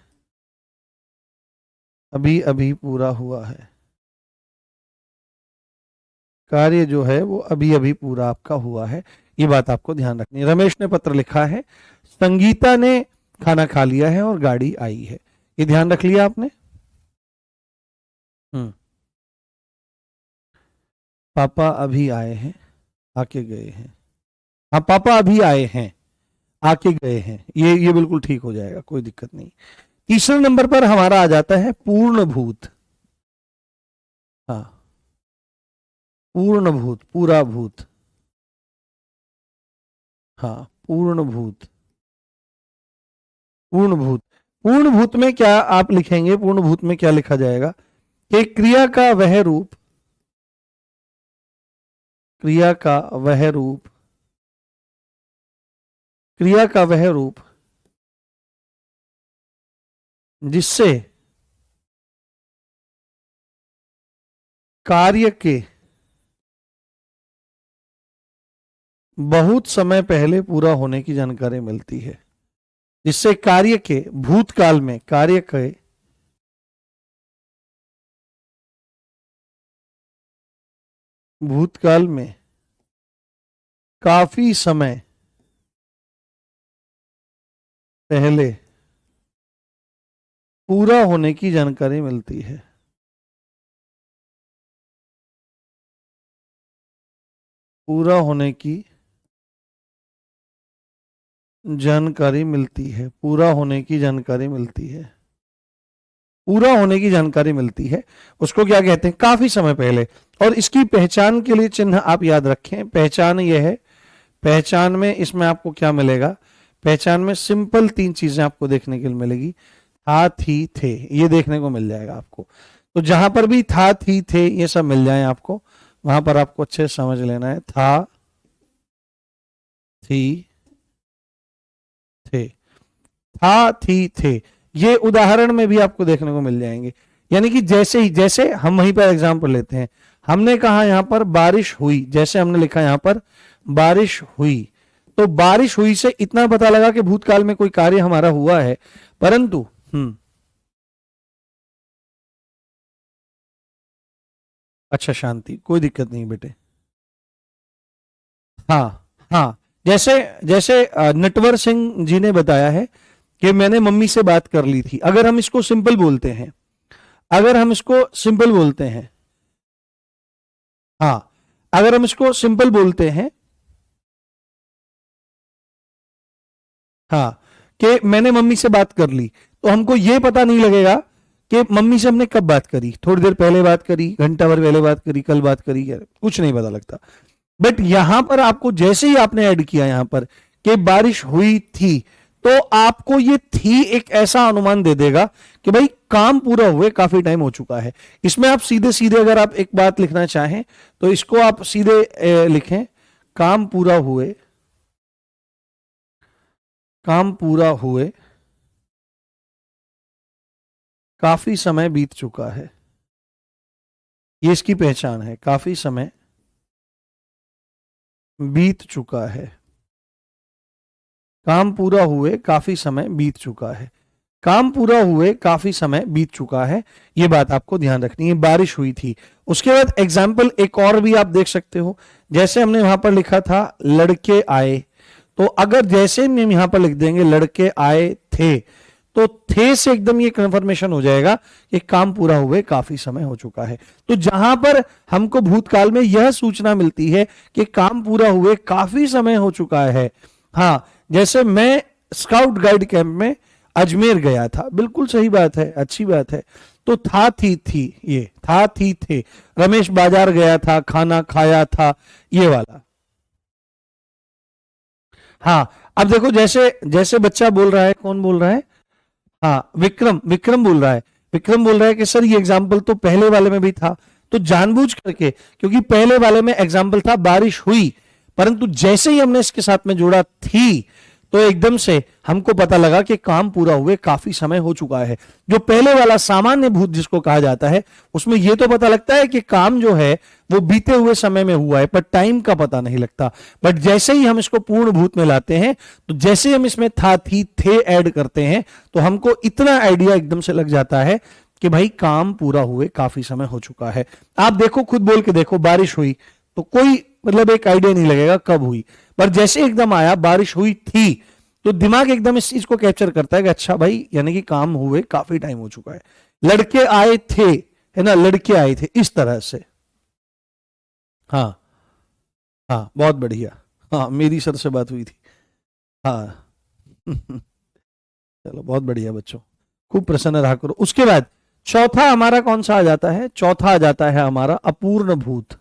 अभी अभी पूरा हुआ है, कार्य जो है वो अभी अभी पूरा आपका हुआ है। ये बात आपको ध्यान रखनी है। रमेश ने पत्र लिखा है, संगीता ने खाना खा लिया है और गाड़ी आई है, ये ध्यान रख लिया आपने। हम्म, पापा अभी आए हैं, आके गए हैं, हाँ पापा अभी आए हैं, आके गए हैं, ये बिल्कुल ठीक हो जाएगा, कोई दिक्कत नहीं। तीसरे नंबर पर हमारा आ जाता है पूर्ण भूत। हाँ, पूर्ण भूत, पूरा भूत, हाँ पूर्ण भूत, पूर्ण भूत। पूर्ण भूत में क्या आप लिखेंगे, पूर्ण भूत में क्या लिखा जाएगा कि क्रिया का वह रूप, क्रिया का वह रूप, क्रिया का वह रूप जिससे कार्य के बहुत समय पहले पूरा होने की जानकारी मिलती है, जिससे कार्य के भूतकाल में, कार्य के भूतकाल में काफी समय पहले पूरा होने की जानकारी मिलती है, पूरा होने की जानकारी मिलती है, पूरा होने की जानकारी मिलती है। पूरा होने की जानकारी मिलती है, उसको क्या कहते हैं, काफी समय पहले। और इसकी पहचान के लिए चिन्ह आप याद रखें, पहचान ये है, पहचान में इसमें आपको क्या मिलेगा, पहचान में सिंपल 3 चीजें आपको देखने के लिए मिलेगी, था, थी, थे, ये देखने को मिल जाएगा आपको। तो जहां पर भी था, थी, थे ये सब मिल जाए आपको, वहां पर आपको अच्छे से समझ लेना है, था, थी, थे, था, थी, थे, ये उदाहरण में भी आपको देखने को मिल जाएंगे। यानी कि जैसे ही, जैसे हम वहीं पर एग्जाम्पल लेते हैं, हमने कहा यहां पर बारिश हुई, जैसे हमने लिखा यहां पर बारिश हुई, तो बारिश हुई से इतना पता लगा कि भूतकाल में कोई कार्य हमारा हुआ है। परंतु अच्छा शांति, कोई दिक्कत नहीं बेटे। हाँ हाँ, जैसे जैसे नटवर सिंह जी ने बताया है कि मैंने मम्मी से बात कर ली थी, अगर हम इसको सिंपल बोलते हैं, अगर हम इसको सिंपल बोलते हैं, हाँ, अगर हम इसको सिंपल बोलते हैं, हाँ, कि मैंने मम्मी से बात कर ली, तो हमको यह पता नहीं लगेगा कि मम्मी से हमने कब बात करी, थोड़ी देर पहले बात करी, घंटा भर पहले बात करी, कल बात करी, कुछ नहीं पता लगता। बट यहां पर आपको जैसे ही आपने ऐड किया यहां पर कि बारिश हुई थी, तो आपको ये थी एक ऐसा अनुमान दे देगा कि भाई काम पूरा हुए काफी टाइम हो चुका है। इसमें आप सीधे सीधे अगर आप एक बात लिखना चाहें तो इसको आप सीधे लिखें, काम पूरा हुए, काम पूरा हुए काफी समय बीत चुका है, ये इसकी पहचान है, काफी समय बीत चुका है, काम पूरा हुए काफी समय बीत चुका है, काम पूरा हुए काफी समय बीत चुका है, ये बात आपको ध्यान रखनी है। बारिश हुई थी, उसके बाद एग्जाम्पल एक और भी आप देख सकते हो, जैसे हमने वहां पर लिखा था लड़के आए, तो अगर जैसे हम यहां पर लिख देंगे लड़के आए थे, तो थे से एकदम ये कंफर्मेशन हो जाएगा कि काम पूरा हुए काफी समय हो चुका है। तो जहां पर हमको भूतकाल में यह सूचना मिलती है कि काम पूरा हुए काफी समय हो चुका है, हाँ, जैसे मैं स्काउट गाइड कैंप में अजमेर गया था, बिल्कुल सही बात है, अच्छी बात है। तो था, थी, ये था, थी, थे, रमेश बाजार गया था, खाना खाया था, ये वाला। हाँ, अब देखो जैसे जैसे बच्चा बोल रहा है, कौन बोल रहा है, हाँ विक्रम, विक्रम बोल रहा है, विक्रम बोल रहा है कि सर ये एग्जाम्पल तो पहले वाले में भी था। तो जानबूझ करके, क्योंकि पहले वाले में एग्जाम्पल था बारिश हुई, परंतु जैसे ही हमने इसके साथ में जोड़ा थी, तो एकदम से हमको पता लगा कि काम पूरा हुए काफी समय हो चुका है। जो पहले वाला सामान्य भूत जिसको कहा जाता है, उसमें यह तो पता लगता है कि काम जो है वो बीते हुए समय में हुआ है, पर टाइम का पता नहीं लगता। बट जैसे ही हम इसको पूर्ण भूत में लाते हैं, तो जैसे हम इसमें था, थी, थे ऐड करते हैं, तो हमको इतना आइडिया एकदम से लग जाता है कि भाई काम पूरा हुए काफी समय हो चुका है। आप देखो, खुद बोल के देखो, बारिश हुई तो कोई मतलब एक आइडिया नहीं लगेगा कब हुई, पर जैसे एकदम आया बारिश हुई थी, तो दिमाग एकदम इस चीज को कैप्चर करता है कि अच्छा भाई, यानी कि काम हुए काफी टाइम हो चुका है। लड़के आए थे, है ना, लड़के आए थे, इस तरह से। हाँ हाँ, बहुत बढ़िया, हाँ मेरी सर से बात हुई थी, हाँ चलो बहुत बढ़िया बच्चों, खूब प्रसन्न रहा करो। उसके बाद चौथा हमारा कौन सा आ जाता है, चौथा आ जाता है हमारा अपूर्ण भूत।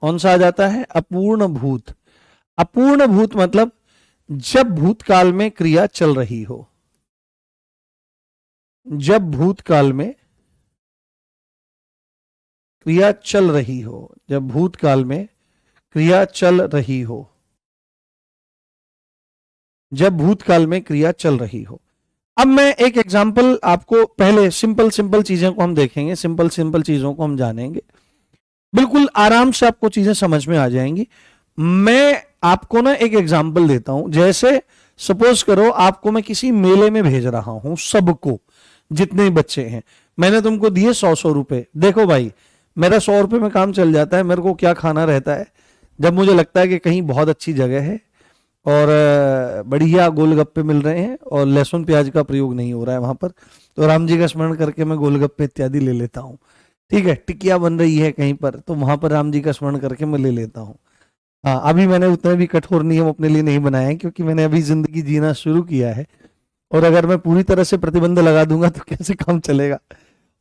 कौन सा आ जाता है, अपूर्ण भूत। अपूर्ण भूत मतलब जब भूतकाल में क्रिया चल रही हो, जब भूतकाल में क्रिया चल रही हो, जब भूतकाल में क्रिया चल रही हो, जब भूतकाल में क्रिया चल रही हो। अब मैं एक एग्जांपल आपको, पहले सिंपल सिंपल चीजों को हम देखेंगे, सिंपल सिंपल चीजों को हम जानेंगे, बिल्कुल आराम से आपको चीजें समझ में आ जाएंगी। मैं आपको ना एक एग्जांपल देता हूं, जैसे सपोज करो आपको मैं किसी मेले में भेज रहा हूं, सबको, जितने बच्चे हैं, मैंने तुमको दिए 100-100 रुपए, देखो भाई मेरा 100 रुपए में काम चल जाता है। मेरे को क्या खाना रहता है, जब मुझे लगता है कि कहीं बहुत अच्छी जगह है और बढ़िया गोलगप्पे मिल रहे हैं और लहसुन प्याज का प्रयोग नहीं हो रहा है वहां पर, तो राम जी का स्मरण करके मैं गोलगप्पे इत्यादि ले लेता हूँ। ठीक है, टिकिया बन रही है कहीं पर, तो वहां पर राम जी का स्मरण करके मैं ले लेता हूँ। हाँ, अभी मैंने उतने भी कठोर नियम अपने लिए नहीं बनाए हैं, क्योंकि मैंने अभी जिंदगी जीना शुरू किया है, और अगर मैं पूरी तरह से प्रतिबंध लगा दूंगा तो कैसे काम चलेगा।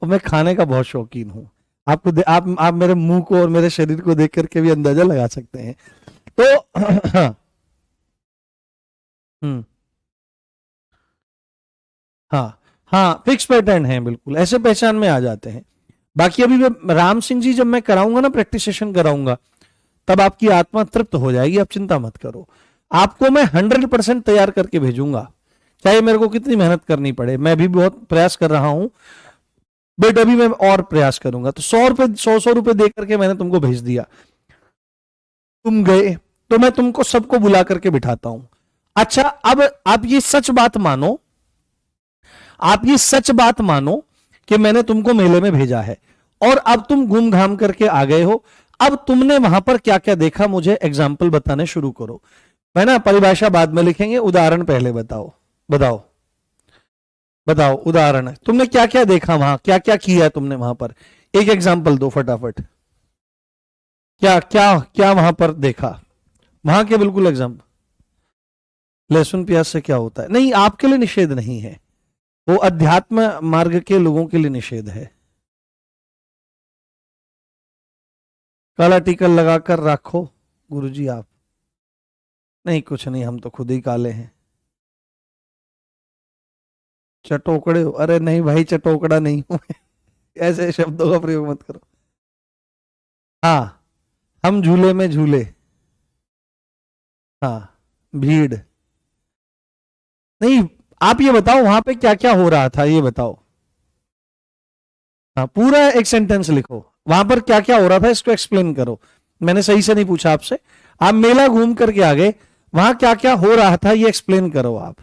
और मैं खाने का बहुत शौकीन हूँ। आप मेरे मुंह को और मेरे शरीर को देख करके भी अंदाजा लगा सकते हैं। तो हम्म, हाँ हाँ, फिक्स पैटर्न है, बिल्कुल ऐसे पहचान में आ जाते हैं। बाकी अभी मैं राम सिंह जी जब मैं कराऊंगा ना, प्रैक्टिस सेशन कराऊंगा, तब आपकी आत्मा तृप्त हो जाएगी, आप चिंता मत करो। आपको मैं 100% तैयार करके भेजूंगा, चाहे मेरे को कितनी मेहनत करनी पड़े। मैं भी बहुत प्रयास कर रहा हूं, बट अभी मैं और प्रयास करूंगा। तो 100 रुपए, 100 रुपए दे करके मैंने तुमको भेज दिया, तुम गए, तो मैं तुमको सबको बुला करके बिठाता हूं। अच्छा, अब आप ये सच बात मानो, आप ये सच बात मानो कि मैंने तुमको मेले में भेजा है और अब तुम घूम घाम करके आ गए हो। अब तुमने वहां पर क्या क्या देखा, मुझे एग्जाम्पल बताने शुरू करो। है ना, परिभाषा बाद में लिखेंगे, उदाहरण पहले बताओ। बताओ, बताओ उदाहरण, तुमने क्या क्या देखा वहां, क्या क्या किया तुमने वहां पर, एक एग्जाम्पल दो फटाफट। क्या क्या क्या वहां पर देखा, वहां के बिल्कुल एग्जाम्पल। लहसुन प्याज से क्या होता है? नहीं, आपके लिए निषेध नहीं है, वो अध्यात्म मार्ग के लोगों के लिए निषेध है। काला टीका लगाकर रखो गुरुजी आप। नहीं कुछ नहीं, हम तो खुद ही काले हैं। चटोकड़े हो? अरे नहीं भाई, चटोकड़ा नहीं हूं मैं। ऐसे शब्दों का प्रयोग मत करो। हाँ, हम झूले में झूले। हाँ, भीड़। नहीं, आप ये बताओ वहां पे क्या क्या हो रहा था, ये बताओ। हाँ, पूरा एक सेंटेंस लिखो, वहां पर क्या क्या हो रहा था इसको एक्सप्लेन करो। मैंने सही से नहीं पूछा आपसे, आप मेला घूम करके आ गए, वहां क्या क्या हो रहा था ये एक्सप्लेन करो आप।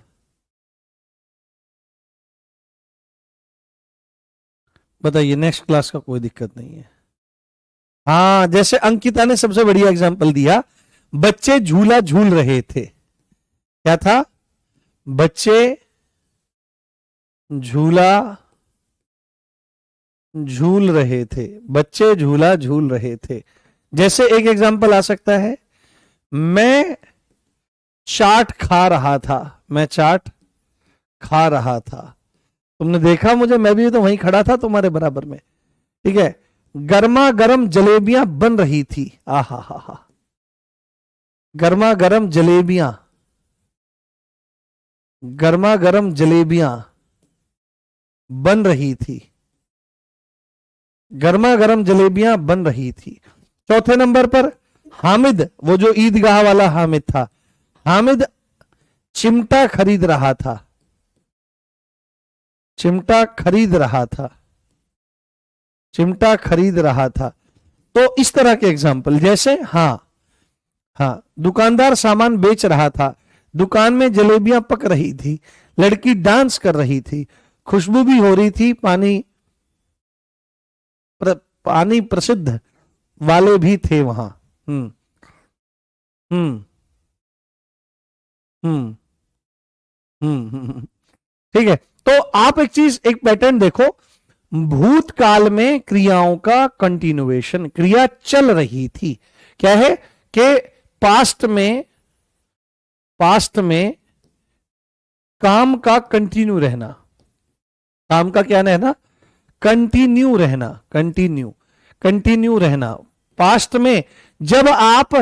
बताइए, नेक्स्ट क्लास का कोई दिक्कत नहीं है। हाँ, जैसे अंकिता ने सबसे बढ़िया एग्जांपल दिया, बच्चे झूला झूल रहे थे। क्या था? बच्चे झूला झूल रहे थे, बच्चे झूला झूल रहे थे। जैसे एक एग्जांपल आ सकता है, मैं चाट खा रहा था, मैं चाट खा रहा था। तुमने देखा मुझे, मैं भी तो वहीं खड़ा था तुम्हारे बराबर में। ठीक है, गर्मा गर्म जलेबियां बन रही थी, आहा हा हा, गर्मा गर्म जलेबियां, गर्मा गर्म जलेबियां बन रही थी, गर्मा गर्म जलेबियां बन रही थी। चौथे नंबर पर हामिद, वो जो ईदगाह वाला हामिद था, हामिद चिमटा खरीद रहा था, चिमटा खरीद रहा था, चिमटा खरीद रहा था। तो इस तरह के एग्जाम्पल, जैसे हाँ, हाँ, दुकानदार सामान बेच रहा था, दुकान में जलेबियां पक रही थी, लड़की डांस कर रही थी, खुशबू भी हो रही थी, पानी प्रसिद्ध वाले भी थे वहां। हम्म, हम्म, हम्म, ठीक है। तो आप एक चीज, एक पैटर्न देखो, भूतकाल में क्रियाओं का कंटिन्यूएशन, क्रिया चल रही थी। क्या है कि पास्ट में, पास्ट में काम का कंटिन्यू रहना, काम का क्या रहना, कंटिन्यू रहना, कंटिन्यू, कंटिन्यू रहना। पास्ट में जब आप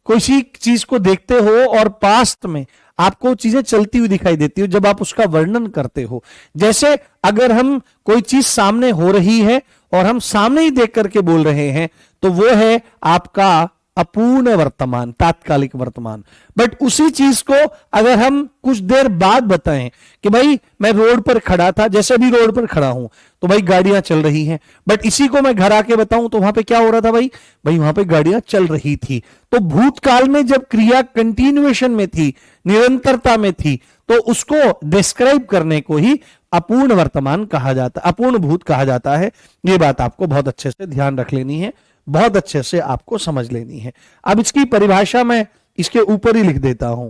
किसी चीज को देखते हो और पास्ट में आपको चीजें चलती हुई दिखाई देती हो, जब आप उसका वर्णन करते हो, जैसे अगर हम कोई चीज सामने हो रही है और हम सामने ही देख करके बोल रहे हैं, तो वो है आपका अपूर्ण वर्तमान, तात्कालिक वर्तमान। बट उसी चीज को अगर हम कुछ देर बाद बताएं कि भाई मैं रोड पर खड़ा था, जैसे भी रोड पर खड़ा हूं, तो भाई गाड़ियां चल रही हैं, बट इसी को मैं घर आके बताऊं तो वहां पे क्या हो रहा था भाई, भाई वहां पे गाड़ियां चल रही थी। तो भूतकाल में जब क्रिया कंटिन्यूएशन में थी, निरंतरता में थी, तो उसको डिस्क्राइब करने को ही अपूर्ण वर्तमान कहा जाता, अपूर्ण भूत कहा जाता है। ये बात आपको बहुत अच्छे से ध्यान रख लेनी है, बहुत अच्छे से आपको समझ लेनी है। अब इसकी परिभाषा मैं इसके ऊपर ही लिख देता हूं।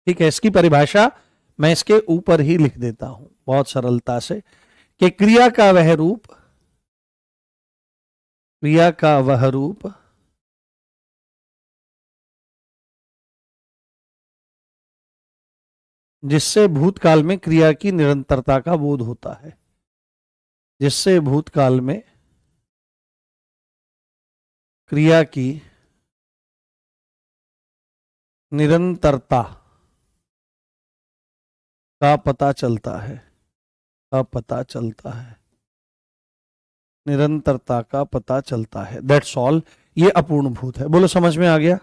ठीक है, इसकी परिभाषा मैं इसके ऊपर ही लिख देता हूं बहुत सरलता से, कि क्रिया का वह रूप, क्रिया का वह रूप जिससे भूतकाल में क्रिया की निरंतरता का बोध होता है, जिससे भूतकाल में क्रिया की निरंतरता का पता चलता है, का पता चलता है, निरंतरता का पता चलता है। That's all. ये अपूर्ण भूत है। बोलो समझ में आ गया?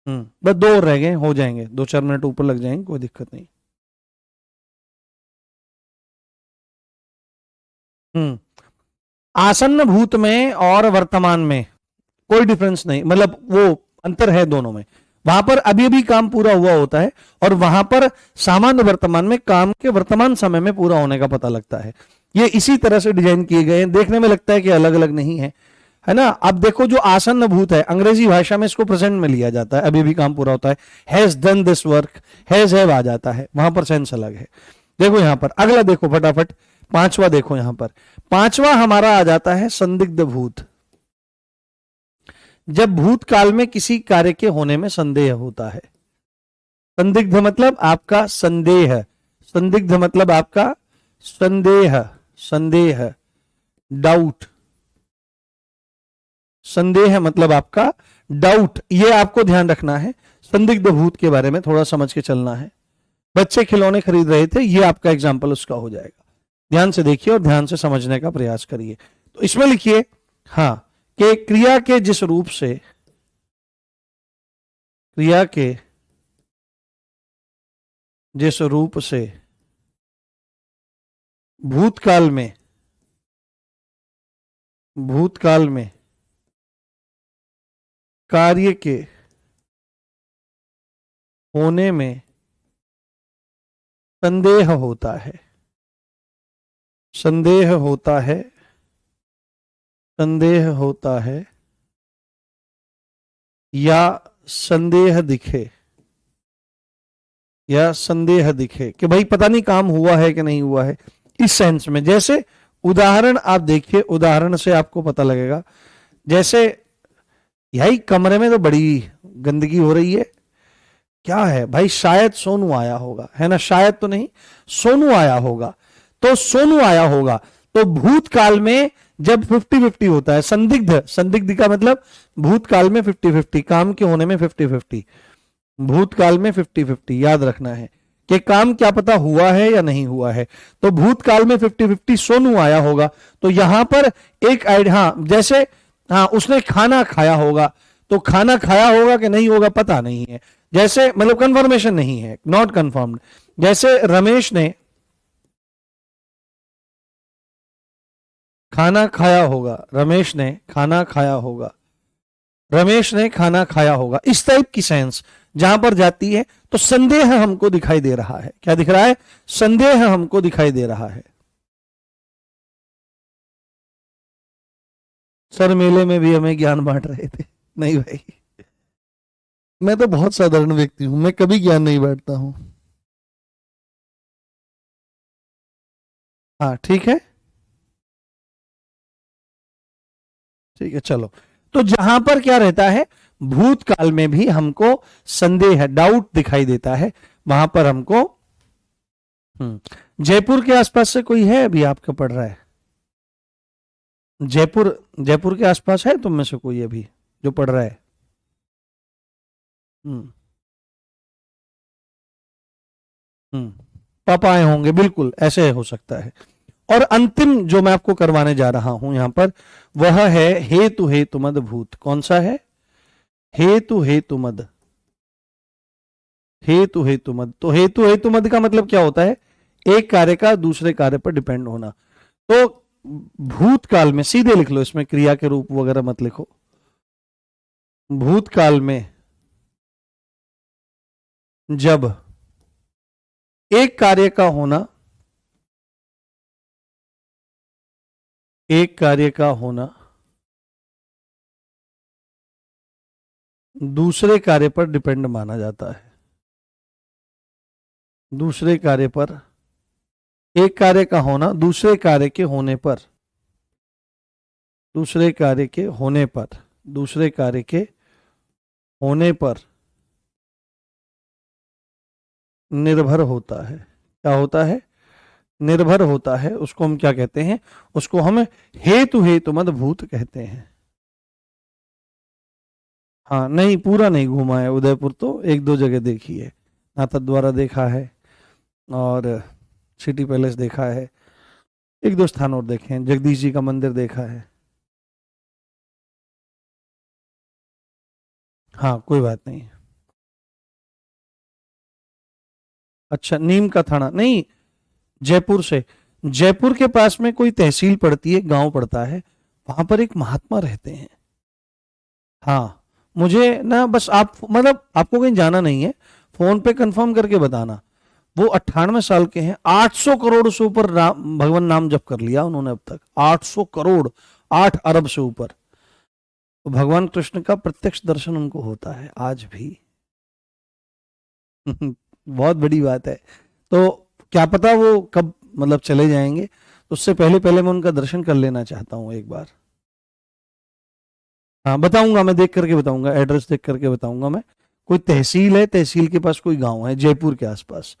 बस दो और रह गए, हो जाएंगे, 2-4 मिनट ऊपर लग जाएंगे, कोई दिक्कत नहीं। आसन्न भूत में और वर्तमान में कोई डिफरेंस नहीं, मतलब वो अंतर है दोनों में। वहां पर अभी अभी काम पूरा हुआ होता है और वहां पर सामान्य वर्तमान में काम के वर्तमान समय में पूरा होने का पता लगता है। ये इसी तरह से डिजाइन किए गए हैं, देखने में लगता है कि अलग अलग नहीं है ना। अब देखो जो आसन्न भूत है, अंग्रेजी भाषा में इसको प्रेजेंट में लिया जाता है, अभी भी काम पूरा होता है। Has done this work, have आ जाता है, वहां पर सेंस अलग है। देखो यहां पर अगला देखो फटाफट, पांचवा देखो यहां पर। पांचवा हमारा आ जाता है संदिग्ध भूत। जब भूतकाल में किसी कार्य के होने में संदेह होता है। संदिग्ध मतलब आपका संदेह, संदिग्ध मतलब आपका संदेह, संदेह, डाउट, संदेह मतलब आपका डाउट। ये आपको ध्यान रखना है, संदिग्ध भूत के बारे में थोड़ा समझ के चलना है। बच्चे खिलौने खरीद रहे थे, ये आपका एग्जाम्पल उसका हो जाएगा। ध्यान से देखिए और ध्यान से समझने का प्रयास करिए। तो इसमें लिखिए हाँ कि क्रिया के जिस रूप से, क्रिया के जिस रूप से भूतकाल में, भूतकाल में कार्य के होने में संदेह होता है, संदेह होता है, संदेह होता है, या संदेह दिखे, या संदेह दिखे कि भाई पता नहीं काम हुआ है कि नहीं हुआ है, इस सेंस में। जैसे उदाहरण आप देखिए, उदाहरण से आपको पता लगेगा। जैसे यही कमरे में तो बड़ी गंदगी हो रही है, क्या है भाई, शायद सोनू आया होगा, है ना, शायद तो नहीं, सोनू आया होगा, तो सोनू आया होगा। तो भूतकाल में जब 50-50 होता है, संदिग्ध, संदिग्ध का मतलब भूतकाल में 50-50, काम के होने में 50-50, भूतकाल में 50-50, याद रखना है कि काम क्या पता हुआ है या नहीं हुआ है। तो भूतकाल में 50-50 सोनू आया होगा। तो यहां पर एक आइडिया, हाँ जैसे, हाँ उसने खाना खाया होगा, तो खाना खाया होगा कि नहीं होगा पता नहीं है, जैसे मतलब कंफर्मेशन नहीं है, नॉट कंफर्म्ड। जैसे रमेश ने खाना खाया होगा, रमेश ने खाना खाया होगा, रमेश ने खाना खाया होगा, इस टाइप की सेंस जहां पर जाती है तो संदेह हमको दिखाई दे रहा है। क्या दिख रहा है? संदेह हमको दिखाई दे रहा है। सर मेले में भी हमें ज्ञान बांट रहे थे। नहीं भाई, मैं तो बहुत साधारण व्यक्ति हूं, मैं कभी ज्ञान नहीं बांटता हूं। हाँ ठीक है, ठीक है चलो। तो जहां पर क्या रहता है, भूतकाल में भी हमको संदेह, डाउट दिखाई देता है, वहां पर हमको। जयपुर के आसपास से कोई है अभी आपका पढ़ रहा है? जयपुर, जयपुर के आसपास है तुम में से कोई अभी जो पढ़ रहा है? हम्म हम्म पापा आए होंगे, बिल्कुल ऐसे हो सकता है। और अंतिम जो मैं आपको करवाने जा रहा हूं यहां पर, वह है हेतु हेतुमद भूत। कौन सा है? हेतु हेतुमद, हेतु हेतुमद। तो हेतु हेतुमद का मतलब क्या होता है? एक कार्य का दूसरे कार्य पर डिपेंड होना। तो भूतकाल में सीधे लिख लो, इसमें क्रिया के रूप वगैरह मत लिखो। भूतकाल में जब एक कार्य का होना, एक कार्य का होना दूसरे कार्य पर डिपेंड माना जाता है, दूसरे कार्य पर, एक कार्य का होना दूसरे कार्य के होने पर, दूसरे कार्य के होने पर, दूसरे कार्य के होने पर निर्भर होता है। क्या होता है? निर्भर होता है। उसको हम क्या कहते हैं? उसको हम हेतु हेतु मद भूत कहते हैं। हाँ, नहीं पूरा नहीं घूमा है उदयपुर, तो एक दो जगह देखी है। नाथद्वारा देखा है और सिटी पैलेस देखा है, एक दो स्थान और देखे हैं, जगदीश जी का मंदिर देखा है। हाँ कोई बात नहीं। अच्छा, नीम का थाना नहीं, जयपुर से, जयपुर के पास में कोई तहसील पड़ती है, गांव पड़ता है, वहां पर एक महात्मा रहते हैं। हाँ, मुझे ना बस आप मतलब आपको कहीं जाना नहीं है, फोन पे कंफर्म करके बताना। वो 98 साल के हैं, 800 करोड़ से ऊपर भगवान नाम जप कर लिया उन्होंने अब तक, 800 करोड़, 8 अरब से ऊपर। तो भगवान कृष्ण का प्रत्यक्ष दर्शन उनको होता है आज भी। बहुत बड़ी बात है। तो क्या पता वो कब मतलब चले जाएंगे, तो उससे पहले पहले मैं उनका दर्शन कर लेना चाहता हूँ एक बार। हाँ बताऊंगा, मैं देख करके बताऊंगा, एड्रेस देख करके बताऊंगा मैं। कोई तहसील है, तहसील के पास कोई गांव है जयपुर के आसपास,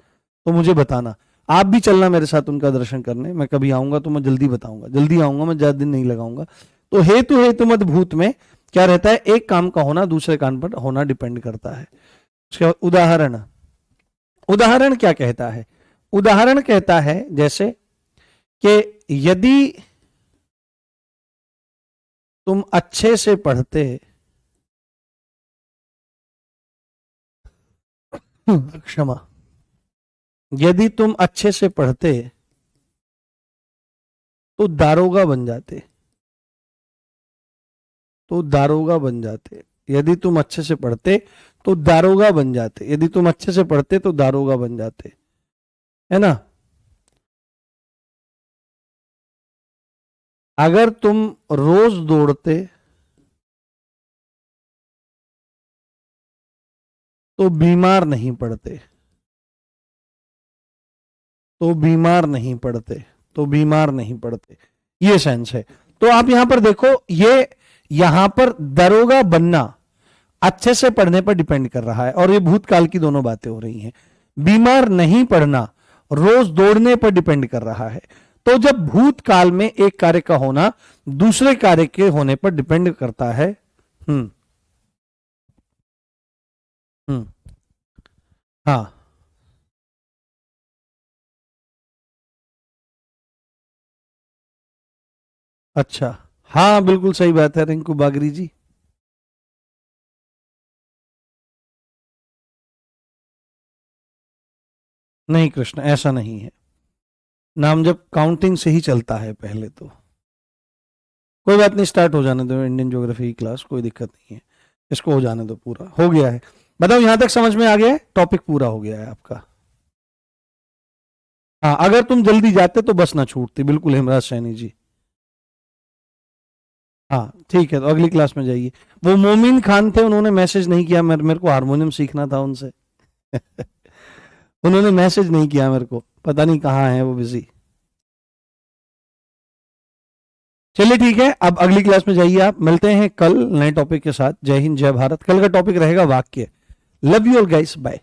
तो मुझे बताना। आप भी चलना मेरे साथ उनका दर्शन करने, मैं कभी आऊंगा तो मैं जल्दी बताऊंगा, जल्दी आऊंगा मैं, ज्यादा दिन नहीं लगाऊंगा। तो हेतु हेतु मत भूत में क्या रहता है? एक काम का होना दूसरे काम पर होना डिपेंड करता है। उसके बाद उदाहरण, उदाहरण क्या कहता है? उदाहरण कहता है जैसे कि यदि तुम अच्छे से पढ़ते, क्षमा, यदि तुम अच्छे से पढ़ते तो दारोगा बन जाते, तो दारोगा बन जाते। यदि तुम अच्छे से पढ़ते तो दारोगा बन जाते, यदि तुम अच्छे से पढ़ते तो दारोगा बन जाते, है ना? अगर तुम रोज दौड़ते तो बीमार नहीं पड़ते, तो बीमार नहीं पड़ते, तो बीमार नहीं पड़ते, ये सेंस है। तो आप यहां पर देखो, ये यहां पर दरोगा बनना अच्छे से पढ़ने पर डिपेंड कर रहा है, और ये भूतकाल की दोनों बातें हो रही हैं। बीमार नहीं पड़ना रोज दौड़ने पर डिपेंड कर रहा है। तो जब भूतकाल में एक कार्य का होना दूसरे कार्य के होने पर डिपेंड करता है। हम्म। हम्म। हाँ। अच्छा, हाँ बिल्कुल सही बात है रिंकू बागरी जी। नहीं कृष्ण, ऐसा नहीं है। नाम जब काउंटिंग से ही चलता है पहले तो। कोई बात नहीं, स्टार्ट हो जाने दो इंडियन ज्योग्राफी की क्लास, कोई दिक्कत नहीं है, इसको हो जाने दो, पूरा हो गया है। बताओ यहां तक समझ में आ गया है? टॉपिक पूरा हो गया है आपका। हाँ, अगर तुम जल्दी जाते तो बस ना छूटती, बिल्कुल हेमराज सैनी जी। हाँ ठीक है, तो अगली क्लास में जाइए। वो मोमिन खान थे, उन्होंने मैसेज नहीं किया, मेरे को हारमोनियम सीखना था उनसे। उन्होंने मैसेज नहीं किया मेरे को, पता नहीं कहाँ है वो, बिजी। चलिए ठीक है, अब अगली क्लास में जाइए आप, मिलते हैं कल नए टॉपिक के साथ। जय हिंद, जय भारत। कल का टॉपिक रहेगा वाक्य। Love you all guys, bye.